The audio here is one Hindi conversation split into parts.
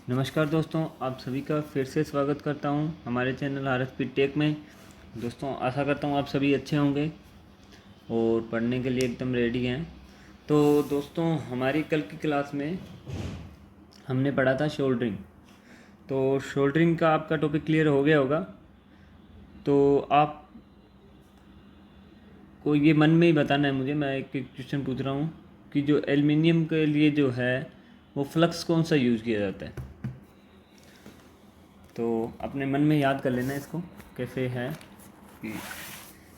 नमस्कार दोस्तों, आप सभी का फिर से स्वागत करता हूं हमारे चैनल RSP टेक में। दोस्तों आशा करता हूं आप सभी अच्छे होंगे और पढ़ने के लिए एकदम रेडी हैं। तो दोस्तों हमारी कल की क्लास में हमने पढ़ा था शोल्डरिंग। तो शोल्डरिंग का आपका टॉपिक क्लियर हो गया होगा। तो आप को ये मन में ही बताना है मुझे। मैं एक क्वेश्चन पूछ रहा हूँ कि जो एल्युमिनियम के लिए जो है वो फ्लक्स कौन सा यूज़ किया जाता है। तो अपने मन में याद कर लेना इसको कैसे है कि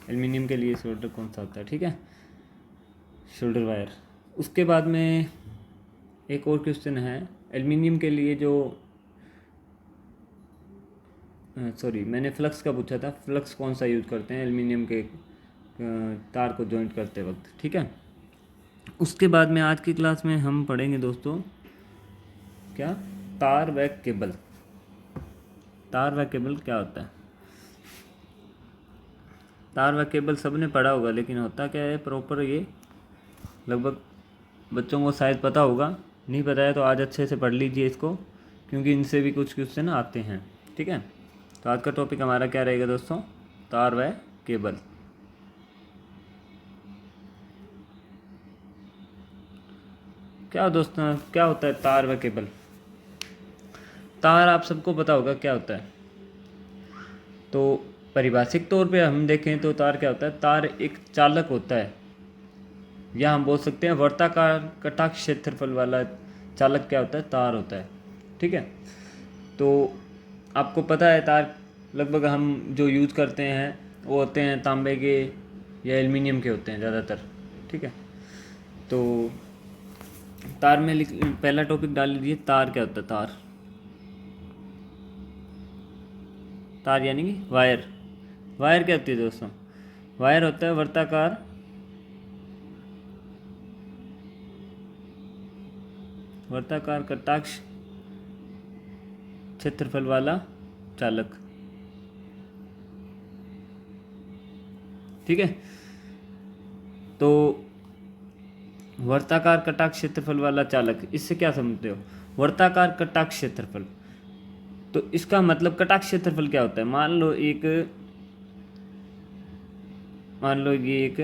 एल्युमिनियम के लिए शोल्डर कौन सा होता है। ठीक है, शोल्डर वायर। उसके बाद में एक और क्वेश्चन है एल्युमिनियम के लिए जो सॉरी मैंने फ्लक्स का पूछा था, फ्लक्स कौन सा यूज़ करते हैं एल्युमिनियम के तार को जॉइंट करते वक्त। ठीक है, उसके बाद में आज की क्लास में हम पढ़ेंगे दोस्तों क्या, तार व केबल। तार व केबल क्या होता है। तार व केबल सबने पढ़ा होगा, लेकिन होता क्या है प्रॉपर, ये लगभग बच्चों को शायद पता होगा। नहीं पता है तो आज अच्छे से पढ़ लीजिए इसको, क्योंकि इनसे भी कुछ क्वेश्चन आते हैं। ठीक है, तो आज का टॉपिक हमारा क्या रहेगा दोस्तों, तार व केबल। क्या दोस्तों क्या होता है तार व केबल। तार आप सबको पता होगा क्या होता है। तो परिभाषिक तौर पे हम देखें तो तार क्या होता है, तार एक चालक होता है, या हम बोल सकते हैं वर्ताकार कटाक्ष क्षेत्रफल वाला चालक क्या होता है, तार होता है। ठीक है, तो आपको पता है तार लगभग हम जो यूज़ करते हैं वो होते हैं तांबे के या एल्युमिनियम के होते हैं ज़्यादातर। ठीक है, तो तार में पहला टॉपिक डाल लीजिए, तार क्या होता है। तार तार यानी कि वायर। वायर क्या होती है दोस्तों, वायर होता है वर्ताकार कटाक्ष क्षेत्रफल वाला चालक। ठीक है, तो वर्ताकार कटाक्ष क्षेत्रफल वाला चालक, इससे क्या समझते हो, वर्ताकार कटाक्ष क्षेत्रफल। तो इसका मतलब कटाक्ष क्षेत्रफल क्या होता है। मान लो ये एक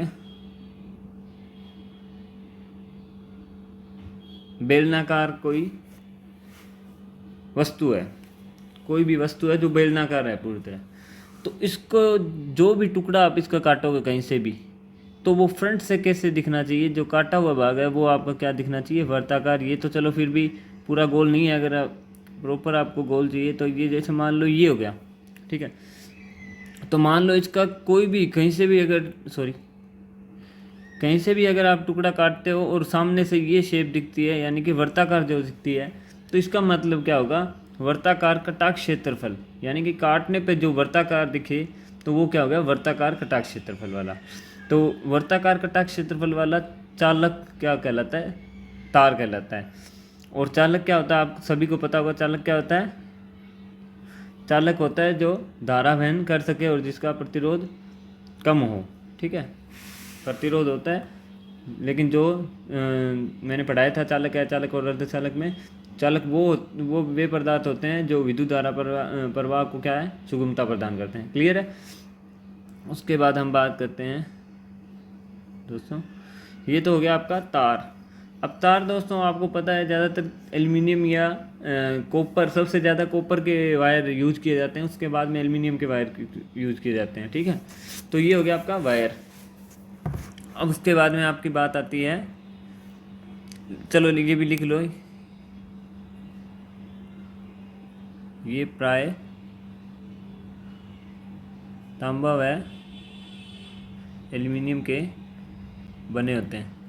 बेलनाकार कोई वस्तु है, कोई भी वस्तु है जो बेलनाकार है पूरी तरह। तो इसको जो भी टुकड़ा आप इसका काटोगे कहीं से भी, तो वो फ्रंट से कैसे दिखना चाहिए, जो काटा हुआ भाग है वो आपका क्या दिखना चाहिए, वर्ताकार। ये तो चलो फिर भी पूरा गोल नहीं है, अगर आप प्रॉपर आपको गोल चाहिए तो ये जैसे मान लो ये हो गया। ठीक है, तो मान लो इसका कोई भी कहीं से भी अगर आप टुकड़ा काटते हो और सामने से ये शेप दिखती है, यानी कि वर्ताकार जो दिखती है, तो इसका मतलब क्या होगा, वर्ताकार कटाक्ष क्षेत्रफल। यानी कि काटने पे जो वर्ताकार दिखे तो वो क्या हो गया, वर्ताकार कटाक्ष क्षेत्रफल वाला। तो वर्ताकार कटाक्ष क्षेत्रफल वाला चालक क्या कहलाता है, तार कहलाता है। और चालक क्या होता है, आप सभी को पता होगा चालक क्या होता है। चालक होता है जो धारा वहन कर सके और जिसका प्रतिरोध कम हो। ठीक है, प्रतिरोध होता है, लेकिन जो मैंने पढ़ाया था चालक अचालक और अर्धचालक में, चालक वो वे पदार्थ होते हैं जो विद्युत धारा प्रवाह को क्या है, सुगमता प्रदान करते हैं। क्लियर है। उसके बाद हम बात करते हैं दोस्तों, ये तो हो गया आपका तार। अब तार दोस्तों आपको पता है ज़्यादातर एल्युमिनियम या कॉपर, सबसे ज़्यादा कॉपर के वायर यूज किए जाते हैं, उसके बाद में एल्युमिनियम के वायर यूज किए जाते हैं। ठीक है, तो ये हो गया आपका वायर। अब उसके बाद में आपकी बात आती है, चलो ये भी लिख लो, ये प्राय तांबा व एल्युमिनियम के बने होते हैं।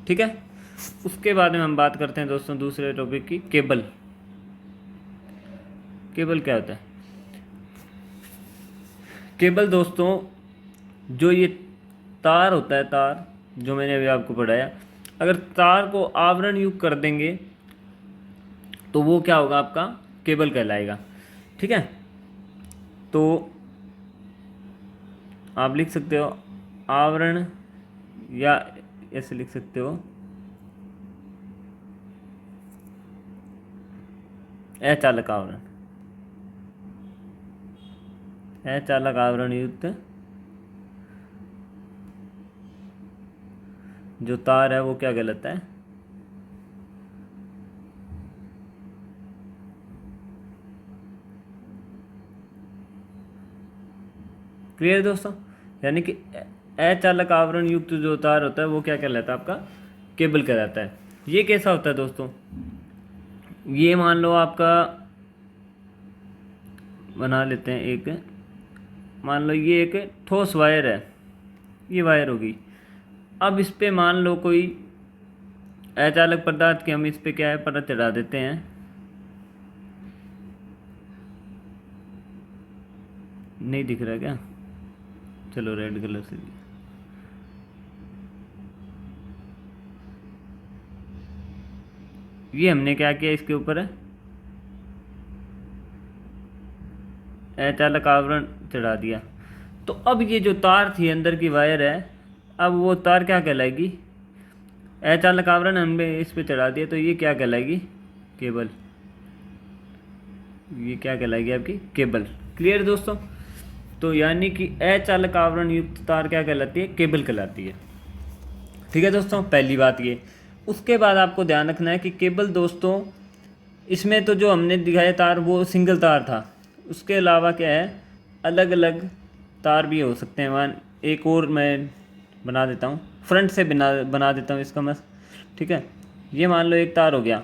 ठीक है, उसके बाद में हम बात करते हैं दोस्तों दूसरे टॉपिक की, केबल। केबल क्या होता है। केबल दोस्तों जो ये तार होता है, तार जो मैंने अभी आपको पढ़ाया, अगर तार को आवरण युक्त कर देंगे तो वो क्या होगा, आपका केबल कहलाएगा। ठीक है, तो आप लिख सकते हो आवरण, या ऐसे लिख सकते हो अचालक आवरण, अचालक आवरण युक्त जो तार है वो क्या कहलाता है? क्लियर दोस्तों? यानी कि अचालक आवरण युक्त जो तार होता है वो क्या कहलाता है? आपका केबल कहलाता है। ये कैसा होता है दोस्तों? ये मान लो आपका, बना लेते हैं एक, मान लो ये एक ठोस वायर है, ये वायर होगी। अब इस पे मान लो कोई अचालक पदार्थ की हम इस पे क्या है परत चढ़ा देते हैं। नहीं दिख रहा क्या? चलो रेड कलर से दिया। ये हमने क्या किया, इसके ऊपर है अचालक आवरण चढ़ा दिया। तो अब ये जो तार थी अंदर की वायर है, अब वो तार क्या कहलाएगी? अचालक आवरण हमने इस पे चढ़ा दिया तो ये क्या कहलाएगी? केबल। ये क्या कहलाएगी? आपकी केबल। क्लियर दोस्तों? तो यानी कि अचालक आवरण युक्त तार क्या कहलाती है? केबल कहलाती है। ठीक है दोस्तों, पहली बात ये। उसके बाद आपको ध्यान रखना है कि केबल दोस्तों, इसमें तो जो हमने दिखाया तार वो सिंगल तार था, उसके अलावा क्या है, अलग अलग तार भी हो सकते हैं। मान एक और मैं बना देता हूँ, फ्रंट से बना देता हूँ इसका मैं। ठीक है, ये मान लो एक तार हो गया,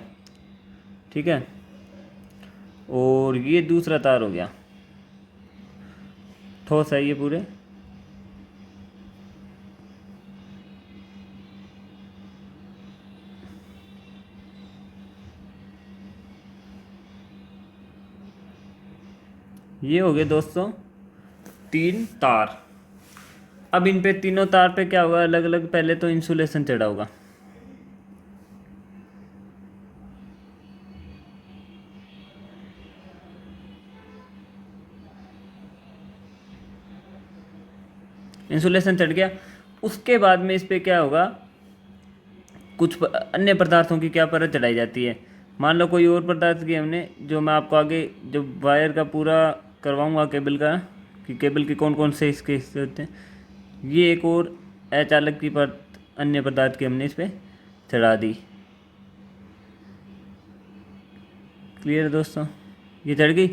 ठीक है, और ये दूसरा तार हो गया, ठोस है ये पूरे। ये हो गए दोस्तों 3 तार। अब इन पे तीनों तार पे क्या होगा? अलग अलग पहले तो इंसुलेशन चढ़ा होगा। इंसुलेशन चढ़ गया। उसके बाद में इस पे क्या होगा? कुछ अन्य पदार्थों की क्या परत चढ़ाई जाती है। मान लो कोई और पदार्थ की हमने, जो मैं आपको आगे जब वायर का पूरा करवाऊंगा केबल का, कि केबल के कौन कौन से इसके हिस्से होते हैं, ये एक और अचालक की परत अन्य पदार्थ की हमने इस पर चढ़ा दी। क्लियर दोस्तों? ये चढ़ गई।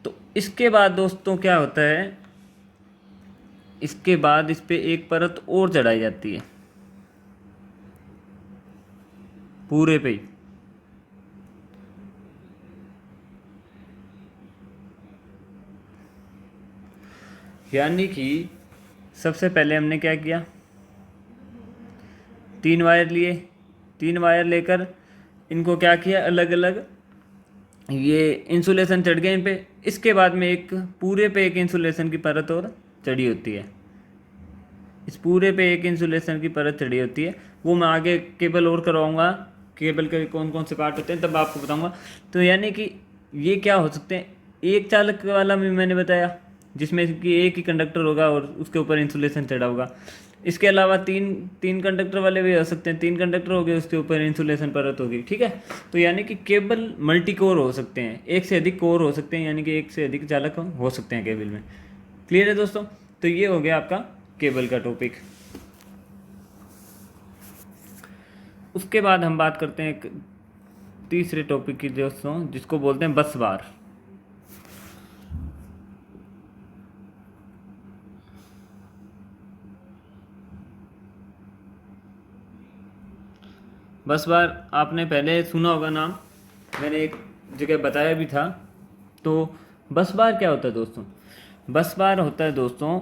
तो इसके बाद दोस्तों क्या होता है, इसके बाद इस पे एक परत और चढ़ाई जाती है पूरे पे ही। यानी कि सबसे पहले हमने क्या किया, 3 वायर लिए, 3 वायर लेकर इनको क्या किया, अलग अलग ये इंसुलेशन चढ़ गए इन पे। इसके बाद में एक पूरे पे एक इंसुलेशन की परत और चढ़ी होती है, इस पूरे पे एक इंसुलेशन की परत चढ़ी होती है। वो मैं आगे केबल और करवाऊंगा, केबल के कौन कौन से पार्ट होते हैं तब आपको बताऊंगा। तो यानी कि ये क्या हो सकते हैं, एक चालक वाला भी मैंने बताया जिसमें कि एक ही कंडक्टर होगा और उसके ऊपर इंसुलेशन चढ़ा होगा। इसके अलावा तीन तीन कंडक्टर वाले भी हो सकते हैं, 3 कंडक्टर हो गए, उसके ऊपर इंसुलेशन परत होगी। ठीक है, तो यानी कि केबल मल्टी कोर हो सकते हैं, एक से अधिक कोर हो सकते हैं, यानी कि एक से अधिक चालक हो सकते हैं केबल में। क्लियर है दोस्तों? तो ये हो गया आपका केबल का टॉपिक। उसके बाद हम बात करते हैं एक तीसरे टॉपिक की दोस्तों, जिसको बोलते हैं बस बार। बस बार आपने पहले सुना होगा नाम, मैंने एक जगह बताया भी था। तो बस बार क्या होता है दोस्तों? बस बार होता है दोस्तों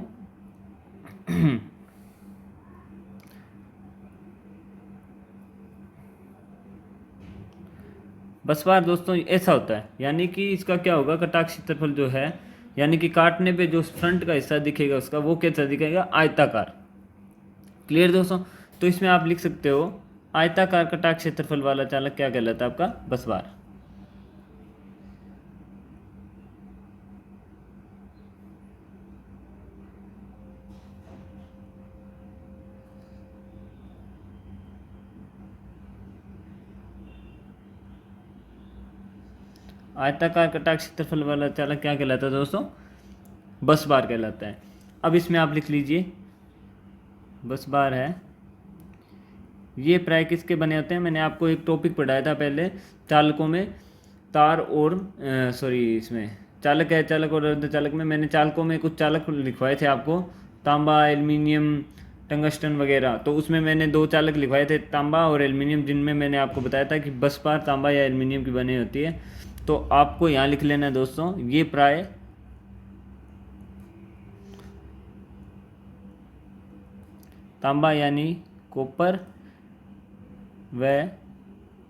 बस बार दोस्तों ऐसा होता है, यानी कि इसका क्या होगा, कटाक्ष क्षेत्रफल जो है, यानी कि काटने पे जो फ्रंट का हिस्सा दिखेगा उसका, वो कैसा दिखेगा? आयताकार। क्लियर दोस्तों? तो इसमें आप लिख सकते हो, आयताकार कटाक्ष क्षेत्रफल वाला चालक क्या कहलाता है? आपका बस बार। आयताकार कटाक्ष क्षेत्रफल वाला चालक क्या कहलाता है दोस्तों? बस बार कहलाता है। अब इसमें आप लिख लीजिए, बस बार है, ये प्राय किसके बने होते हैं? मैंने आपको एक टॉपिक पढ़ाया था पहले चालकों में, तार और इसमें चालक है, चालक और अर्धचालक में मैंने चालकों में कुछ चालक लिखवाए थे आपको, तांबा, एल्युमिनियम, टंगस्टन वगैरह। तो उसमें मैंने 2 चालक लिखवाए थे, तांबा और एल्युमिनियम, जिनमें मैंने आपको बताया था कि बस बार तांबा या एल्युमिनियम की बनी होती है। तो आपको यहाँ लिख लेना है दोस्तों, ये प्राय तांबा यानी कॉपर व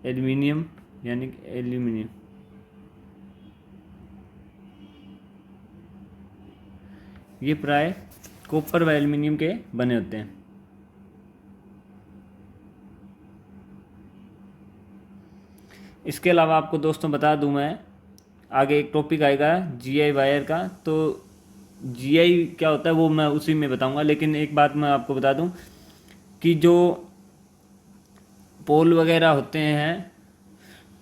एल्युमिनियम यानी एल्युमिनियम, ये प्राय कॉपर व एल्युमिनियम के बने होते हैं। इसके अलावा आपको दोस्तों बता दूं मैं, आगे एक टॉपिक आएगा जीआई वायर का, तो जीआई क्या होता है वो मैं उसी में बताऊंगा। लेकिन एक बात मैं आपको बता दूं कि जो पोल वगैरह होते हैं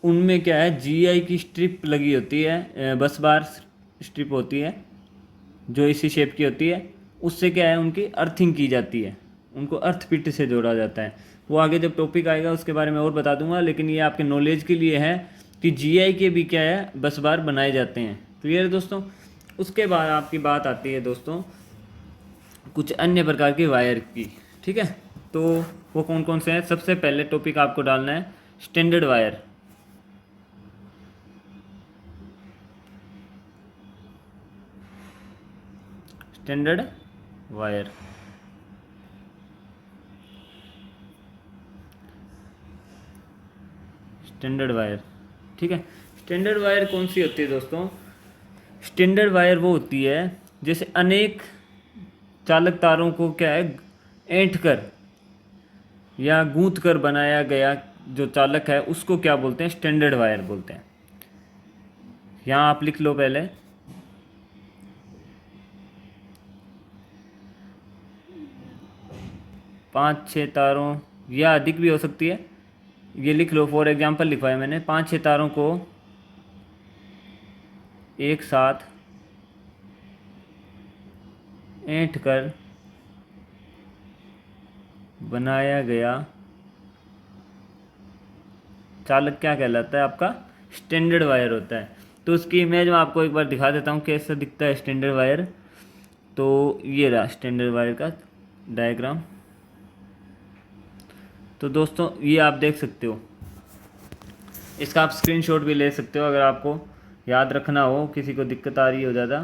उनमें क्या है, जीआई की स्ट्रिप लगी होती है, बस बार स्ट्रिप होती है जो इसी शेप की होती है। उससे क्या है, उनकी अर्थिंग की जाती है, उनको अर्थ पिट से जोड़ा जाता है। वो आगे जब टॉपिक आएगा उसके बारे में और बता दूंगा, लेकिन ये आपके नॉलेज के लिए है कि जीआई के भी क्या है, बस बार बनाए जाते हैं। क्लियर है दोस्तों? उसके बाद आपकी बात आती है दोस्तों कुछ अन्य प्रकार की वायर की। ठीक है, तो वो कौन कौन से हैं? सबसे पहले टॉपिक आपको डालना है standard wire. Standard wire, standard wire, ठीक है। स्टैंडर्ड वायर कौन सी होती है दोस्तों? स्टैंडर्ड वायर वो होती है जैसे अनेक चालक तारों को क्या है, ऐंठ कर या गूंथ कर बनाया गया जो चालक है उसको क्या बोलते हैं? स्टैंडर्ड वायर बोलते हैं। यहाँ आप लिख लो पहले, 5-6 तारों या अधिक भी हो सकती है, ये लिख लो। फॉर एग्जांपल लिखवाया मैंने, 5-6 तारों को एक साथ ऐंठ कर बनाया गया चालक क्या कहलाता है? आपका स्टैंडर्ड वायर होता है। तो उसकी इमेज मैं आपको एक बार दिखा देता हूँ कैसा दिखता है स्टैंडर्ड वायर। तो ये रहा स्टैंडर्ड वायर का डायग्राम। तो दोस्तों ये आप देख सकते हो, इसका आप स्क्रीनशॉट भी ले सकते हो अगर आपको याद रखना हो, किसी को दिक्कत आ रही हो ज़्यादा।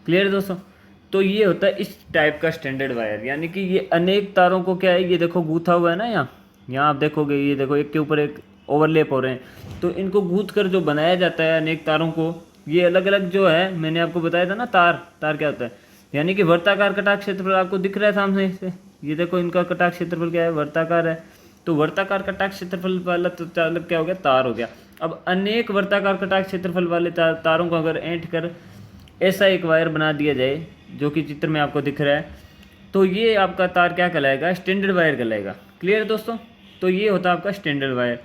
क्लियर दोस्तों? तो ये होता है इस टाइप का स्टैंडर्ड वायर, यानी कि ये अनेक तारों को क्या है, ये देखो गूथा हुआ है ना, यहाँ आप देखोगे, ये देखो एक के ऊपर एक ओवरलेप हो रहे हैं। तो इनको गूथ कर जो बनाया जाता है अनेक तारों को, ये अलग अलग जो है, मैंने आपको बताया था ना, तार क्या होता है, यानी कि वर्ताकार कटाक्ष क्षेत्रफल आपको दिख रहा है सामने से। ये देखो इनका कटाक्ष क्षेत्रफल क्या है, वर्ताकार है। तो वर्ताकार कटाक्ष क्षेत्रफल वाला तो चालक क्या हो गया, तार हो गया। अब अनेक वर्ताकार कटाक्ष क्षेत्रफल वाले तारों को अगर ऐंठ कर ऐसा एक वायर बना दिया जाए जो कि चित्र में आपको दिख रहा है, तो ये आपका तार क्या कहलाएगा? स्टैंडर्ड वायर कहलाएगा। क्लियर है दोस्तों? तो ये होता है आपका स्टैंडर्ड वायर।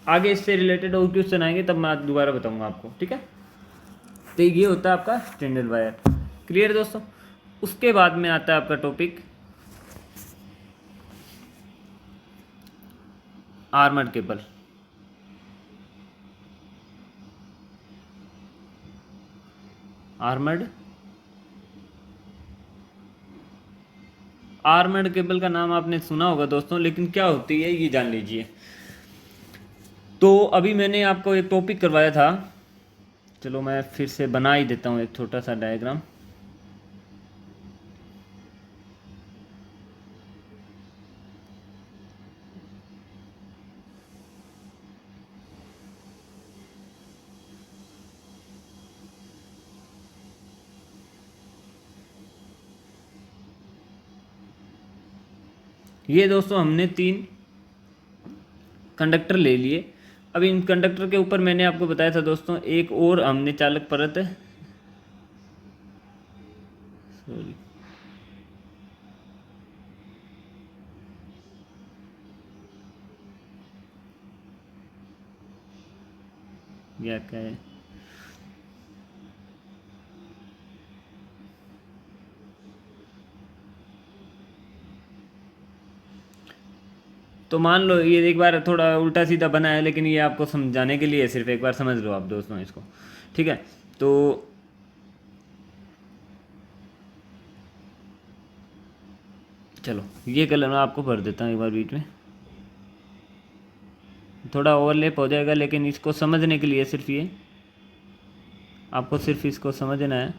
आगे इससे रिलेटेड और क्वेश्चन आएंगे तब मैं दोबारा बताऊंगा आपको, ठीक है। तो ये होता है आपका स्टैंडर्ड वायर। क्लियर दोस्तों? उसके बाद में आता है आपका topic armoured cable. Armoured cable का नाम आपने सुना होगा दोस्तों, लेकिन क्या होती है ये जान लीजिए। तो अभी मैंने आपको एक टॉपिक करवाया था, चलो मैं फिर से बना ही देता हूँ एक छोटा सा डायग्राम। ये दोस्तों हमने 3 कंडक्टर ले लिए। अब इन कंडक्टर के ऊपर मैंने आपको बताया था दोस्तों एक और हमने चालक परत सॉरी या क्या है। तो मान लो ये एक बार थोड़ा उल्टा सीधा बना है, लेकिन ये आपको समझाने के लिए सिर्फ एक बार समझ लो आप दोस्तों इसको, ठीक है। तो चलो ये कलर मैं आपको भर देता हूँ एक बार बीच में, थोड़ा ओवरलैप हो जाएगा, लेकिन इसको समझने के लिए सिर्फ ये आपको सिर्फ इसको समझना है।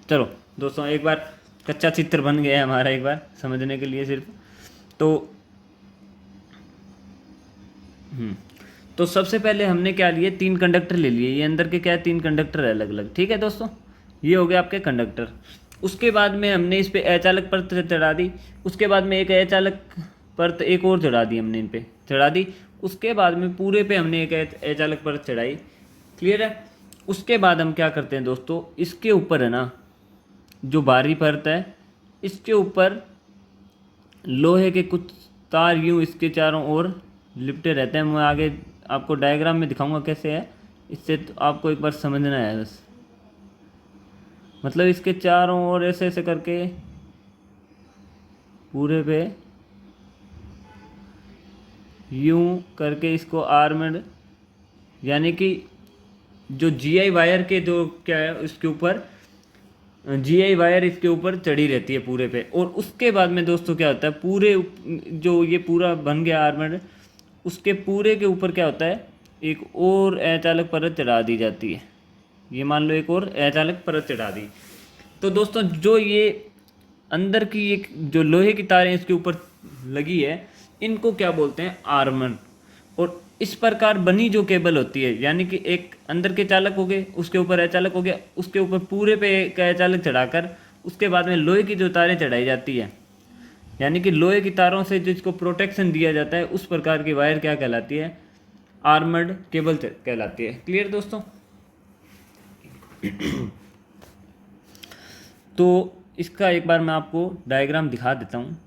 चलो दोस्तों एक बार कच्चा चित्र बन गया है हमारा, एक बार समझने के लिए सिर्फ। तो तो सबसे पहले हमने क्या लिए, 3 कंडक्टर ले लिए। ये अंदर के क्या है, 3 कंडक्टर है अलग अलग, ठीक है दोस्तों। ये हो गए आपके कंडक्टर। उसके बाद में हमने इस पे अचालक परत चढ़ा दी। उसके बाद में एक अचालक परत एक और चढ़ा दी हमने, इन पे चढ़ा दी। उसके बाद में पूरे पे हमने एक अचालक परत चढ़ाई। क्लियर है। उसके बाद हम क्या करते हैं दोस्तों, इसके ऊपर है ना जो बाहरी परत है, इसके ऊपर लोहे के कुछ तार यूं इसके चारों ओर लिपटे रहते हैं। मैं आगे आपको डायग्राम में दिखाऊंगा कैसे है, इससे तो आपको एक बार समझना है बस। मतलब इसके चारों ओर ऐसे ऐसे करके पूरे पे यूं करके इसको आर्मड, यानी कि जो जीआई वायर के जो क्या है इसके ऊपर जीआई वायर इसके ऊपर चढ़ी रहती है पूरे पे। और उसके बाद में दोस्तों क्या होता है, पूरे जो ये पूरा बन गया आर्मड, उसके पूरे के ऊपर क्या होता है, एक और अचालक परत चढ़ा दी जाती है। ये मान लो एक और अचालक परत चढ़ा दी। तो दोस्तों जो ये अंदर की एक जो लोहे की तारें इसके ऊपर लगी है, इनको क्या बोलते हैं, आर्मर। और इस प्रकार बनी जो केबल होती है, यानी कि एक अंदर के चालक हो गए, उसके ऊपर अचालक हो गया, उसके ऊपर पूरे पे एक अचालक चढ़ाकर उसके बाद में लोहे की जो तारें चढ़ाई जाती है, यानी कि लोहे की तारों से जिसको प्रोटेक्शन दिया जाता है, उस प्रकार की वायर क्या कहलाती है, आर्मर्ड केबल कहलाती है। क्लियर दोस्तों। तो इसका एक बार मैं आपको डायग्राम दिखा देता हूँ।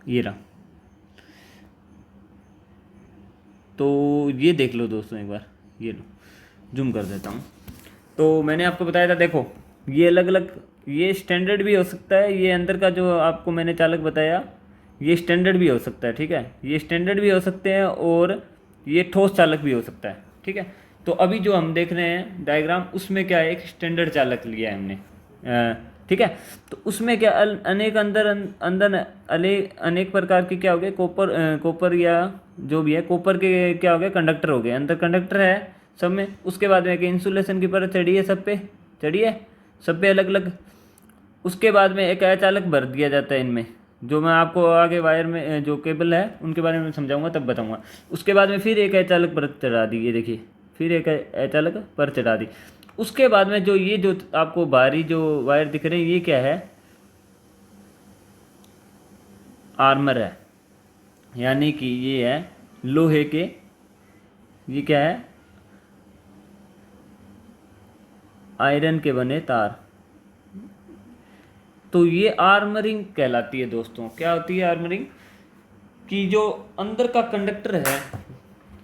ये रहा। तो ये देख लो दोस्तों एक बार, ये लो जूम कर देता हूँ। तो मैंने आपको बताया था, देखो ये अलग अलग, ये स्टैंडर्ड भी हो सकता है, ये अंदर का जो आपको मैंने चालक बताया ये स्टैंडर्ड भी हो सकता है, ठीक है। ये स्टैंडर्ड भी हो सकते हैं और ये ठोस चालक भी हो सकता है, ठीक है। तो अभी जो हम देख रहे हैं डायग्राम, उसमें क्या है, एक स्टैंडर्ड चालक लिया है हमने, ठीक है। तो उसमें क्या अनेक अंदर अंदर अनेक प्रकार की क्या हो गए, कॉपर या जो भी है, कॉपर के क्या हो गए, कंडक्टर हो गए, अंदर कंडक्टर है सब में। उसके बाद में इंसुलेशन की परत चढ़ी है, सब पे चढ़ी है, सब पे अलग अलग। उसके बाद में एक अचालक भर दिया जाता है इनमें, जो मैं आपको आगे वायर में जो केबल है उनके बारे में समझाऊंगा तब बताऊंगा। उसके बाद में फिर एक अचालक परत चढ़ा दी, ये देखिए फिर एक अचालक परत चढ़ा दी। उसके बाद में जो ये जो आपको बाहरी जो वायर दिख रहे हैं, ये क्या है, आर्मर है, यानी कि ये है लोहे के, ये क्या है, आयरन के बने तार। तो ये आर्मरिंग कहलाती है दोस्तों। क्या होती है आर्मरिंग, कि जो अंदर का कंडक्टर है,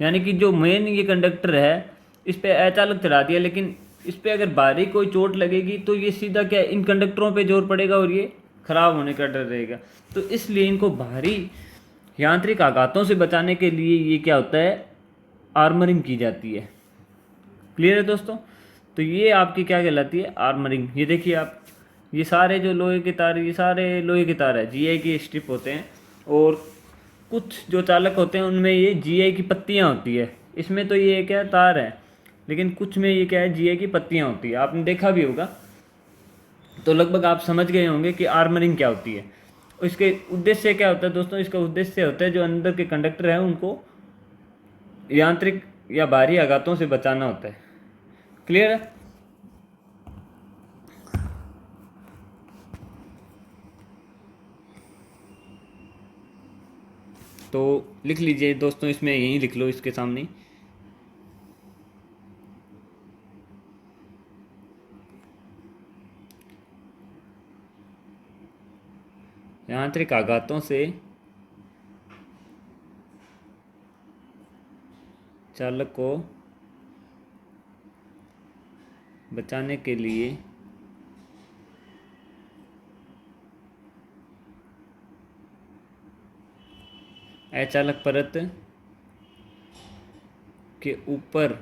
यानी कि जो मेन ये कंडक्टर है, इस पे अचालक चढ़ा दिया, लेकिन इस पे अगर बाहरी कोई चोट लगेगी तो ये सीधा क्या इन कंडक्टरों पे जोर पड़ेगा और ये खराब होने का डर रहेगा। तो इसलिए इनको बाहरी यांत्रिक आघातों से बचाने के लिए ये क्या होता है, आर्मरिंग की जाती है। क्लियर है दोस्तों। तो ये आपकी क्या कहलाती है, आर्मरिंग। ये देखिए आप, ये सारे जो लोहे के तार, ये सारे लोहे के तार है, जीआई की स्ट्रिप होते हैं। और कुछ जो चालक होते हैं उनमें ये जीआई की पत्तियां होती है। इसमें तो ये क्या तार है, लेकिन कुछ में ये क्या है, जीआई की पत्तियां होती है, आपने देखा भी होगा। तो लगभग आप समझ गए होंगे कि आर्मरिंग क्या होती है। और इसके उद्देश्य क्या होता है दोस्तों, इसका उद्देश्य होता है जो अंदर के कंडक्टर हैं उनको यांत्रिक या बाहरी आघातों से बचाना होता है। क्लियर है? तो लिख लीजिए दोस्तों, इसमें यहीं लिख लो इसके सामने। यांत्रिक आघातों से चालक को बचाने के लिए अचालक परत के ऊपर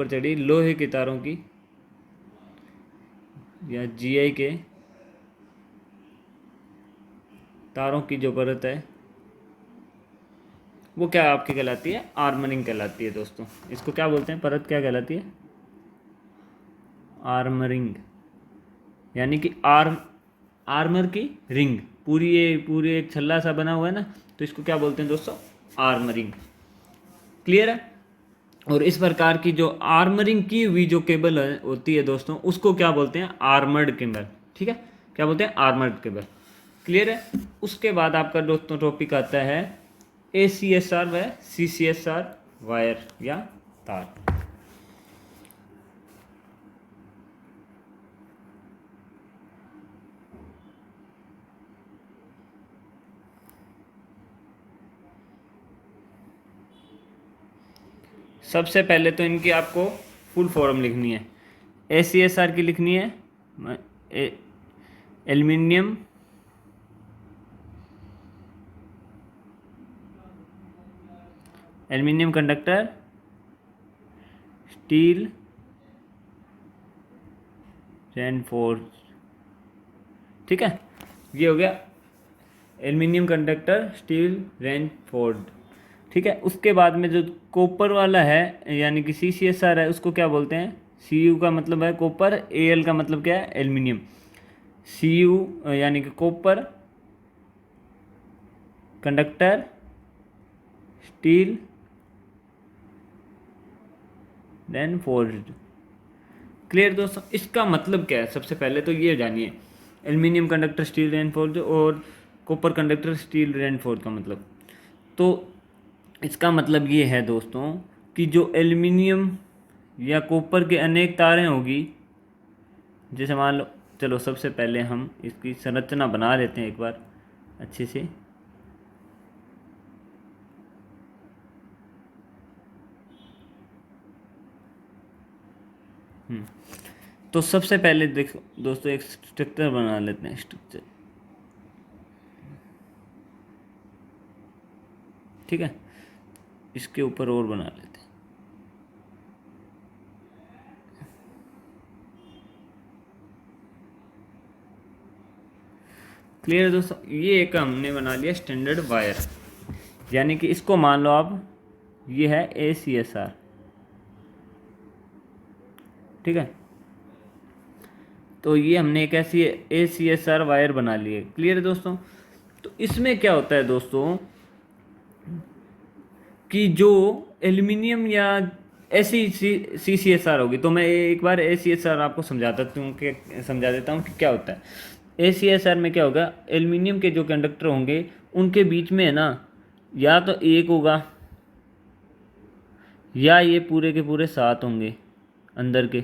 चढ़ी लोहे के तारों की या जीआई के तारों की जो परत है वो क्या आपकी कहलाती है? आर्मरिंग कहलाती है दोस्तों। इसको क्या बोलते हैं? परत क्या कहलाती है? आर्मरिंग, यानी कि आर्मर की रिंग, पूरी एक छल्ला सा बना हुआ है ना, तो इसको क्या बोलते हैं दोस्तों? आर्मरिंग। क्लियर है? और इस प्रकार की जो आर्मरिंग की हुई जो केबल होती है दोस्तों, उसको क्या बोलते हैं? Armoured cable. ठीक है, क्या बोलते हैं? Armoured cable. क्लियर है? उसके बाद आपका दोस्तों टॉपिक आता है ACSR व CCSR वायर या तार। सबसे पहले तो इनकी आपको फुल फॉर्म लिखनी है। ACSR की लिखनी है एल्युमिनियम कंडक्टर स्टील रेनफोर्स। ठीक है, ये हो गया एल्युमिनियम कंडक्टर स्टील रेनफोर्ड। ठीक है, उसके बाद में जो कॉपर वाला है यानी कि CCSR है, उसको क्या बोलते हैं? CU का मतलब है कॉपर, AL का मतलब क्या है? एल्युमिनियम। CU यानी कि copper conductor steel reinforced. Clear दोस्तों? इसका मतलब क्या है? सबसे पहले तो ये जानिए, एल्युमिनियम कंडक्टर स्टील रेनफोर्स्ड और कॉपर कंडक्टर स्टील रेनफोर्स्ड का मतलब। तो इसका मतलब ये है दोस्तों कि जो एल्युमिनियम या कॉपर के अनेक तारें होगी, जैसे मान लो, चलो सबसे पहले हम इसकी संरचना बना लेते हैं एक बार अच्छे से। तो सबसे पहले देखो दोस्तों, एक स्ट्रक्चर बना लेते हैं। स्ट्रक्चर, ठीक है, इसके ऊपर और बना लेते हैं। क्लियर है दोस्तों? ये एक हमने बना लिया स्टैंडर्ड वायर, यानी कि इसको मान लो आप, ये है ACSR। ठीक है, तो ये हमने एक ऐसी ACSR वायर बना ली है। क्लियर है दोस्तों? तो इसमें क्या होता है दोस्तों कि जो एल्युमिनियम या ऐसी CCSR होगी, तो मैं एक बार ACSR आपको समझा देता हूँ कि क्या होता है। ACSR में क्या होगा? एल्युमिनियम के जो कंडक्टर होंगे उनके बीच में है ना, या तो एक होगा या ये पूरे के पूरे 7 होंगे अंदर के।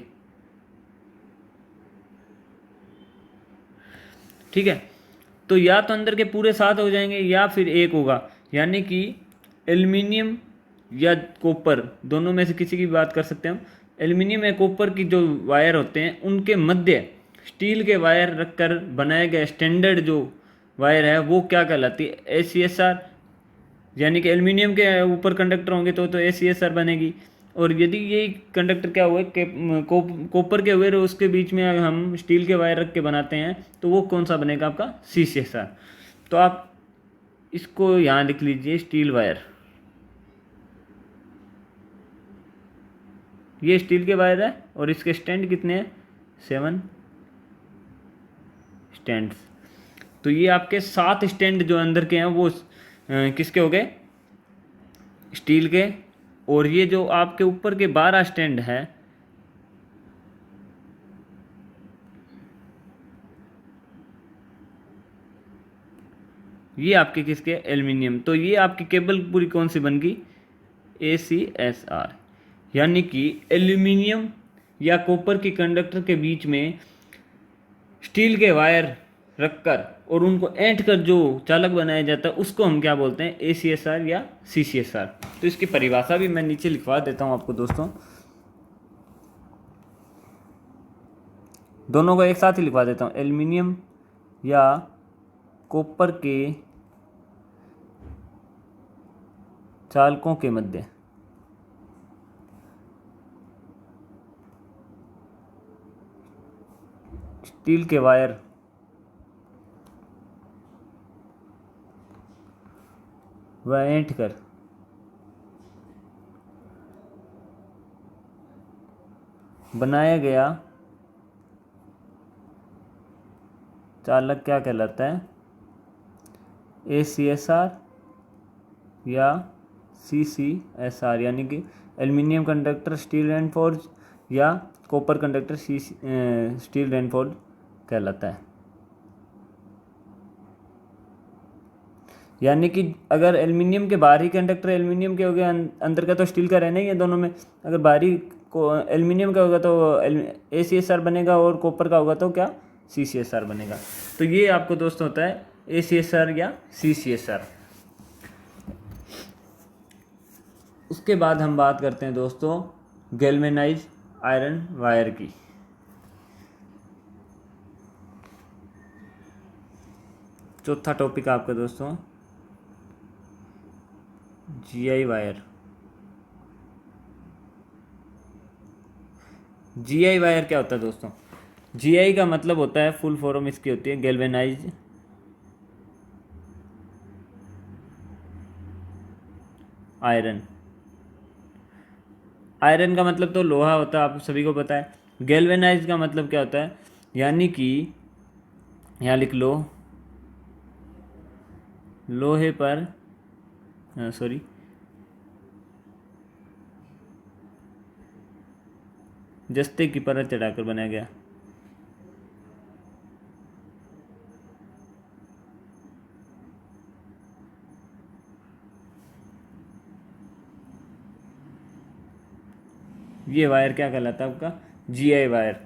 ठीक है, तो या तो अंदर के पूरे 7 हो जाएंगे या फिर एक होगा, यानी कि एल्युमिनियम या कॉपर दोनों में से किसी की बात कर सकते हैं हम। एल्युमिनियम या कॉपर की जो वायर होते हैं उनके मध्य स्टील के वायर रखकर बनाया गया स्टैंडर्ड जो वायर है वो क्या कहलाती है? ACSR। यानी कि एल्युमिनियम के ऊपर कंडक्टर होंगे तो ACSR बनेगी, और यदि ये कंडक्टर क्या हुए कॉपर के हुए उसके बीच में हम स्टील के वायर रख के बनाते हैं तो वो कौन सा बनेगा? आपका CCSR। तो आप इसको यहाँ लिख लीजिए, स्टील वायर। ये स्टील के वायर है और इसके स्टैंड कितने हैं? 7 स्टैंड्स। तो ये आपके 7 स्टैंड जो अंदर के हैं वो किसके हो गए, स्टील के। और ये जो आपके ऊपर के 12 स्टैंड है ये आपके किसके, एल्युमिनियम। तो ये आपकी केबल पूरी कौन सी बन गई, ACSR। यानी कि एल्यूमिनियम या कॉपर के कंडक्टर के बीच में स्टील के वायर रखकर और उनको ऐंठ कर जो चालक बनाया जाता है उसको हम क्या बोलते हैं, ACSR या CCSR। तो इसकी परिभाषा भी मैं नीचे लिखवा देता हूं आपको दोस्तों, दोनों को एक साथ ही लिखवा देता हूं। एल्यूमिनियम या कॉपर के चालकों के मध्य स्टील के वायर व ऐंठ कर बनाया गया चालक क्या कहलाता है, ACSR या CCSR। यानी कि एल्युमिनियम कंडक्टर स्टील रेनफोर्ज या कॉपर कंडक्टर स्टील रेनफोर्ज कहलाता है। यानी कि अगर एल्युमिनियम के बाहरी कंडक्टर एल्युमिनियम के हो गए, अंदर का तो स्टील का रहना ही है दोनों में। अगर बाहरी को एल्युमिनियम का होगा तो ACSR बनेगा और कॉपर का होगा तो क्या, CCSR बनेगा। तो ये आपको दोस्तों होता है ACSR या CCSR। उसके बाद हम बात करते हैं दोस्तों गैल्वेनाइज आयरन वायर की। चौथा टॉपिक आपका दोस्तों GI वायर। GI वायर क्या होता है दोस्तों, GI का मतलब होता है, फुल फॉर्म इसकी होती है गैल्वेनाइज आयरन। आयरन का मतलब तो लोहा होता है, आप सभी को पता है। गैल्वेनाइज का मतलब क्या होता है, यानी कि यहाँ लिख लो, लोहे पर जस्ते की परत चढ़ाकर बनाया गया। ये वायर क्या कहलाता है आपका, GI वायर।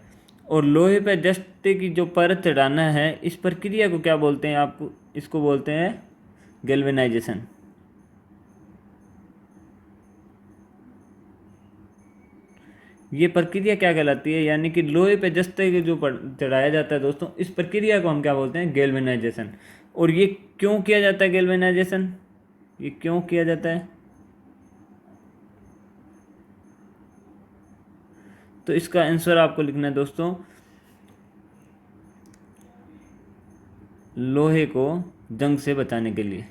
और लोहे पे जस्ते की जो परत चढ़ाना है, इस प्रक्रिया को क्या बोलते हैं, आप इसको बोलते हैं गैल्वेनाइजेशन। ये प्रक्रिया क्या कहलाती है, यानी कि लोहे पे जस्ते के जो चढ़ाया जाता है दोस्तों, इस प्रक्रिया को हम क्या बोलते हैं, गैल्वेनाइजेशन। और ये क्यों किया जाता है गैल्वेनाइजेशन, ये क्यों किया जाता है, तो इसका आंसर आपको लिखना है दोस्तों, लोहे को जंग से बचाने के लिए।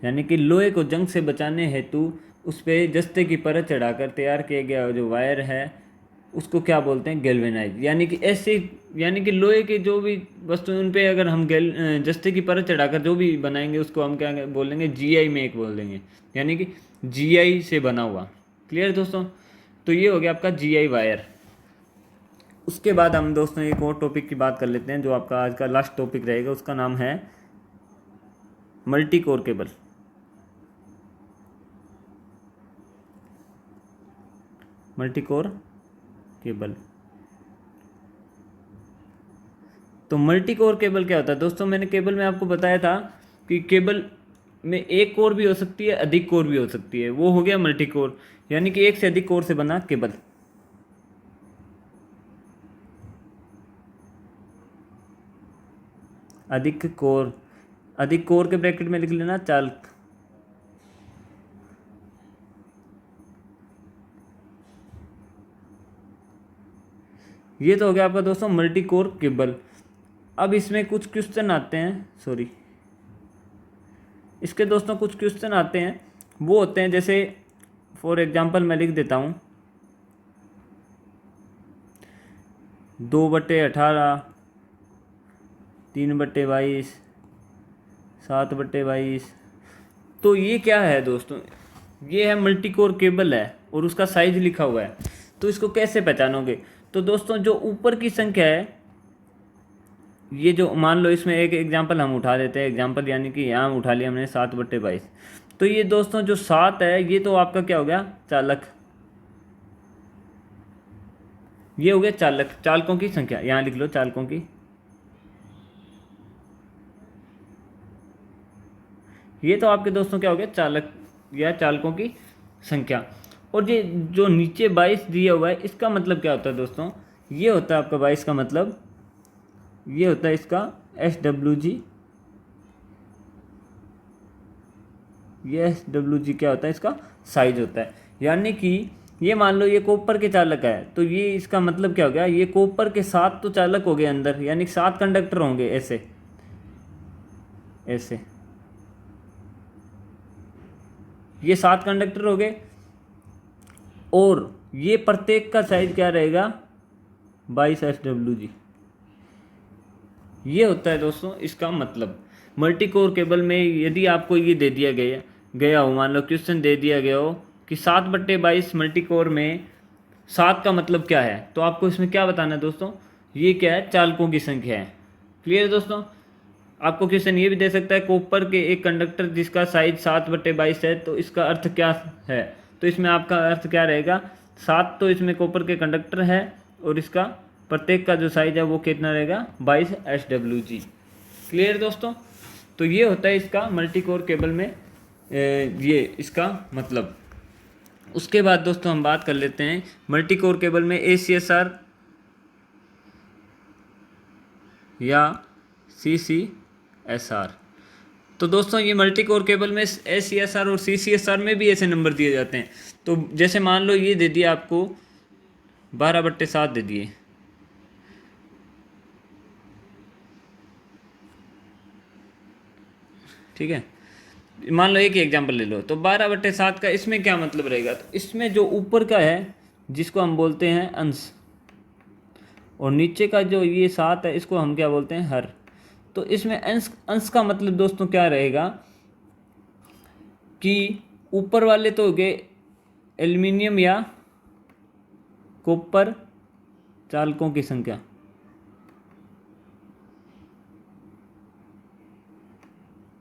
यानी कि लोहे को जंग से बचाने हेतु उस पर जस्ते की परत चढ़ाकर तैयार किया गया जो वायर है उसको क्या बोलते हैं, गैल्वेनाइज। यानी कि ऐसे, यानी कि लोहे के जो भी वस्तु उन पे अगर हम जस्ते की परत चढ़ाकर जो भी बनाएंगे उसको हम क्या बोलेंगे, GI में एक बोल देंगे, यानी कि GI से बना हुआ। क्लियर दोस्तों, तो ये हो गया आपका GI वायर। उसके बाद हम दोस्तों एक और टॉपिक की बात कर लेते हैं जो आपका आज का लास्ट टॉपिक रहेगा, उसका नाम है multi core cable. Multi core cable. तो मल्टी कोर केबल क्या होता है दोस्तों, मैंने केबल में आपको बताया था कि केबल में एक कोर भी हो सकती है, अधिक कोर भी हो सकती है, वो हो गया मल्टी कोर। यानी कि एक से अधिक कोर से बना केबल। अधिक कोर, अधिक कोर के ब्रैकेट में लिख लेना चालक। ये तो हो गया आपका दोस्तों मल्टी कोर केबल। अब इसमें कुछ क्वेश्चन आते हैं, इसके दोस्तों कुछ क्वेश्चन आते हैं, वो होते हैं जैसे फॉर एग्जांपल मैं लिख देता हूँ, 2/18, 3/22, 7/22। तो ये क्या है दोस्तों, ये है मल्टी कोर केबल है और उसका साइज लिखा हुआ है। तो इसको कैसे पहचानोगे? तो दोस्तों जो ऊपर की संख्या है, ये जो मान लो इसमें एक एग्जांपल हम उठा देते हैं, एग्जांपल यानी कि यहाँ उठा लिया हमने 7/22। तो ये दोस्तों जो 7 है ये तो आपका क्या हो गया, चालक, ये हो गया चालक, चालकों की संख्या, यहाँ लिख लो चालकों की। ये तो आपके दोस्तों क्या हो गया, चालक या चालकों की संख्या। और ये जो नीचे 22 दिया हुआ है, इसका मतलब क्या होता है दोस्तों, ये होता है आपका 22 का मतलब, ये होता है इसका SWG। ये SWG क्या होता है, इसका साइज होता है। यानी कि ये मान लो ये कॉपर के चालक है, तो ये इसका मतलब क्या हो गया, ये कॉपर के 7 तो चालक हो गए अंदर, यानी 7 कंडक्टर होंगे ऐसे ऐसे, ये 7 कंडक्टर हो गए। और ये प्रत्येक का साइज क्या रहेगा, 22 SWG। ये होता है दोस्तों इसका मतलब। मल्टी कोर केबल में यदि आपको ये दे दिया गया हो, मान लो क्वेश्चन दे दिया गया हो कि 7/22 मल्टी कोर में 7 का मतलब क्या है, तो आपको इसमें क्या बताना है दोस्तों, ये क्या है, चालकों की संख्या है। क्लियर दोस्तों? आपको क्वेश्चन ये भी दे सकता है, कॉपर के एक कंडक्टर जिसका साइज 7/22 है, तो इसका अर्थ क्या है। तो इसमें आपका अर्थ क्या रहेगा, 7 तो इसमें कॉपर के कंडक्टर है और इसका प्रत्येक का जो साइज है वो कितना रहेगा, 22 SWG। क्लियर दोस्तों? तो ये होता है इसका मल्टी कोर केबल में ये इसका मतलब। उसके बाद दोस्तों हम बात कर लेते हैं मल्टी कोर केबल में ACSR या CCSR। तो दोस्तों ये मल्टी कोर केबल में ACSR और CCSR में भी ऐसे नंबर दिए जाते हैं। तो जैसे मान लो ये दे दिया आपको 12/7 दे दिए, ठीक है, मान लो एक ही एग्जांपल ले लो। तो 12/7 का इसमें क्या मतलब रहेगा, तो इसमें जो ऊपर का है जिसको हम बोलते हैं अंश, और नीचे का जो ये 7 है इसको हम क्या बोलते हैं, हर। तो इसमें अंश अंश का मतलब दोस्तों क्या रहेगा कि ऊपर वाले तो हो गए एल्युमिनियम या कॉपर चालकों की संख्या,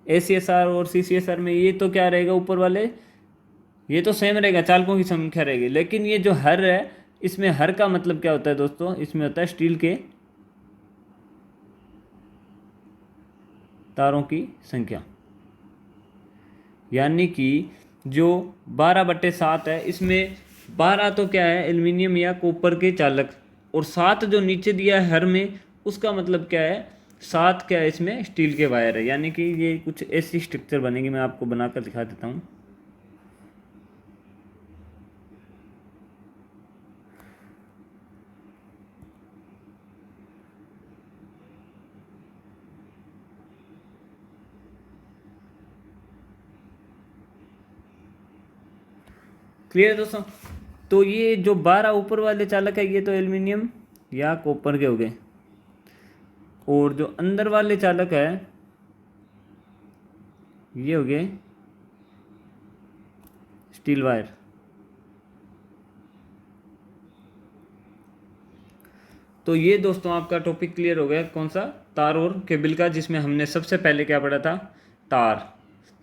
ACSR और CCSR में ये तो क्या रहेगा, ऊपर वाले ये तो सेम रहेगा, चालकों की संख्या रहेगी। लेकिन ये जो हर है, इसमें हर का मतलब क्या होता है दोस्तों, इसमें होता है स्टील के तारों की संख्या। यानी कि जो 12/7 है, इसमें 12 तो क्या है, एल्युमिनियम या कॉपर के चालक, और 7 जो नीचे दिया है हर में, उसका मतलब क्या है, 7 क्या है, इसमें स्टील के वायर है। यानी कि ये कुछ ऐसी स्ट्रक्चर बनेगी, मैं आपको बनाकर दिखा देता हूँ। क्लियर दोस्तों? तो ये जो 12 ऊपर वाले चालक है, ये तो एल्युमिनियम या कॉपर के हो गए, और जो अंदर वाले चालक है ये हो गए स्टील वायर। तो ये दोस्तों आपका टॉपिक क्लियर हो गया, कौन सा, तार और केबल का, जिसमें हमने सबसे पहले क्या पढ़ा था, तार।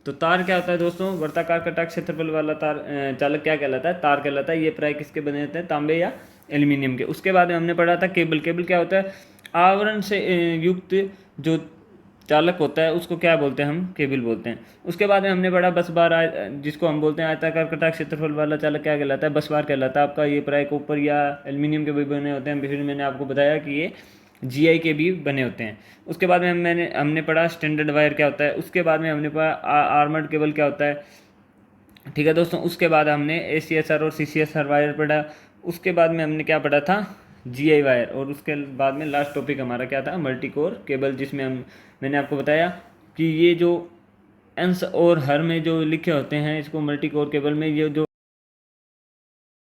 तो तार क्या होता है दोस्तों, वर्ताकार कटाक्ष क्षेत्रफल वाला तार चालक क्या कहलाता है, तार कहलाता है। ये प्राय किसके बने होते हैं, तांबे या एल्युमिनियम के। उसके बाद में हमने पढ़ा था केबल। केबल क्या होता है, आवरण से युक्त जो चालक होता है उसको क्या बोलते हैं, हम केबल बोलते हैं। उसके बाद में हमने पढ़ा बस बार, जिसको हम बोलते हैं आयताकार कटाक्ष क्षेत्रफल वाला चालक क्या कहलाता है, बस बार कहलाता है आपका। ये प्राय कॉपर या एल्युमिनियम के भी बने होते हैं। फिर मैंने आपको बताया कि ये GI के भी बने होते हैं। उसके बाद में हमने पढ़ा स्टैंडर्ड वायर क्या होता है। उसके बाद में हमने पढ़ा आर्मर्ड केबल क्या होता है, ठीक है दोस्तों। उसके बाद हमने ACSR और CCSR वायर पढ़ा। उसके बाद में हमने क्या पढ़ा था, GI वायर। और उसके बाद में लास्ट टॉपिक हमारा क्या था, मल्टी कोर केबल, जिसमें मैंने आपको बताया कि ये जो अंश और हर में जो लिखे होते हैं, इसको मल्टी कोर केबल में ये जो